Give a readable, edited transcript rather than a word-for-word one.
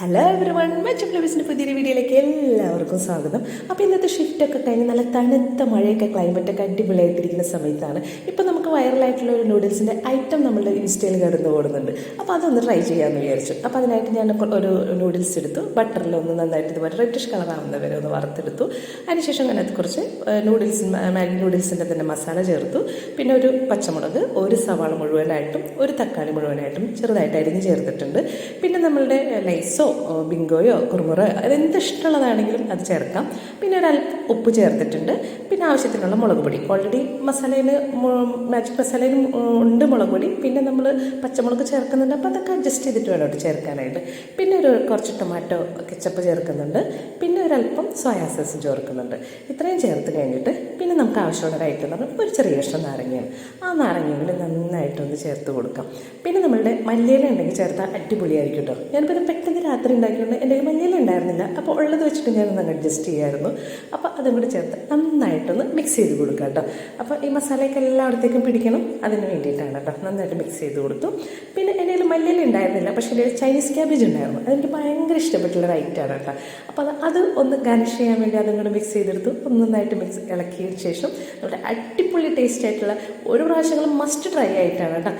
Hello every one മച്ചും ലബീസിൻ്റെ പുതിയൊരു വീഡിയോയിലേക്ക് എല്ലാവർക്കും സ്വാഗതം. അപ്പോൾ ഇന്നത്തെ ഷിഫ്റ്റൊക്കെ കഴിഞ്ഞ് നല്ല തണുത്ത മഴയൊക്കെ ക്ലൈമറ്റൊക്കെ അടിപൊളിയായിട്ടിരിക്കുന്ന സമയത്താണ് ഇപ്പോൾ നമുക്ക് വൈറലായിട്ടുള്ള ഒരു നൂഡിൽസിൻ്റെ ഐറ്റം നമ്മളുടെ ഇൻസ്റ്റയിൽ കടന്നു ഓടുന്നുണ്ട്. അപ്പോൾ അതൊന്ന് ട്രൈ ചെയ്യാമെന്ന് വിചാരിച്ചു. അപ്പോൾ അതിനായിട്ട് ഞാൻ ഒരു നൂഡിൽസ് എടുത്തു, ബട്ടറിലൊന്ന് നന്നായിട്ട് ഇതുപോലെ റെഡിഷ് കളറാവുന്ന വരെ ഒന്ന് വറുത്തെടുത്തു. അതിനുശേഷം അതിനകത്ത് കുറച്ച് മാഗി നൂഡിൽസിൻ്റെ തന്നെ മസാല ചേർത്തു. പിന്നെ ഒരു പച്ചമുളക്, ഒരു സവാള മുഴുവനായിട്ടും ഒരു തക്കാളി മുഴുവനായിട്ടും ചെറുതായിട്ട് അരിഞ്ഞ് ചേർത്തിട്ടുണ്ട്. പിന്നെ നമ്മളുടെ ലൈസോ ബിങ്കോയോ കുറുമുറോ അതെന്ത് ഇഷ്ടമുള്ളതാണെങ്കിലും അത് ചേർക്കാം. പിന്നെ ഒരല്പം ഉപ്പ് ചേർത്തിട്ടുണ്ട്. പിന്നെ ആവശ്യത്തിനുള്ള മുളക് പൊടി ഓൾറെഡി മസാലയിൽ മാജിക് മസാലയിൽ ഉണ്ട് മുളക് പൊടി. പിന്നെ നമ്മൾ പച്ചമുളക് ചേർക്കുന്നുണ്ട്, അപ്പോൾ അതൊക്കെ അഡ്ജസ്റ്റ് ചെയ്തിട്ട് വേണം ചേർക്കാനായിട്ട്. പിന്നെ കുറച്ച് ടൊമാറ്റോ കെച്ചപ്പ് ചേർക്കുന്നുണ്ട്. പിന്നെ ഒരല്പം സോയാ സോസും ചേർക്കുന്നുണ്ട്. ഇത്രയും ചേർത്ത് കഴിഞ്ഞിട്ട് പിന്നെ നമുക്ക് ആവശ്യമുള്ള ഐറ്റം എന്ന് പറഞ്ഞാൽ ഒരു ചെറിയ കഷ്ണം നാരങ്ങയാണ്. ആ നാരങ്ങയിൽ നന്നായിട്ടൊന്ന് ചേർത്ത് കൊടുക്കാം. പിന്നെ നമ്മളുടെ മല്ലിയില ഉണ്ടെങ്കിൽ ചേർത്താൽ അടിപൊളിയായിരിക്കും കേട്ടോ. ഞാനിപ്പോൾ ഇത് പെട്ടെന്ന് രാത്രി ഉണ്ടാക്കിക്കൊണ്ട് എൻ്റെ മല്ലിയില ഉണ്ടായിരുന്നില്ല, അപ്പോൾ ഉള്ളത് വെച്ചിട്ട് ഞാനൊന്ന് അഡ്ജസ്റ്റ് ചെയ്യായിരുന്നു. അപ്പോൾ അതും കൂടി ചേർത്ത് നന്നായിട്ടൊന്ന് മിക്സ് ചെയ്ത് കൊടുക്കാം കേട്ടോ. അപ്പോൾ ഈ മസാലയൊക്കെ എല്ലായിടത്തേക്കും പിടിക്കണം, അതിന് വേണ്ടിയിട്ടാണ് കേട്ടോ. നന്നായിട്ട് മിക്സ് ചെയ്ത് കൊടുത്തു. പിന്നെ എൻ്റെ കയ്യിൽ മല്ലിയില ഉണ്ടായിരുന്നില്ല, പക്ഷേ എൻ്റെ ചൈനീസ് ക്യാബേജ് ഉണ്ടായിരുന്നു. അതെനിക്ക് ഭയങ്കര ഇഷ്ടപ്പെട്ടുള്ളൊരു ഐറ്റമാണ് കേട്ടോ. അപ്പോൾ അത് ഒന്ന് ഗാർണിഷ് ചെയ്യാൻ വേണ്ടി അതും കൂടെ മിക്സ് ചെയ്തെടുത്തു. നന്നായിട്ട് ഇളക്കിയതിന് ശേഷം നമ്മുടെ അടിപൊളി ടേസ്റ്റ് ആയിട്ടുള്ള ഒരു പ്രാവശ്യങ്ങളും മസ്റ്റ് ട്രൈ ആയിട്ടാണ് കേട്ടോ.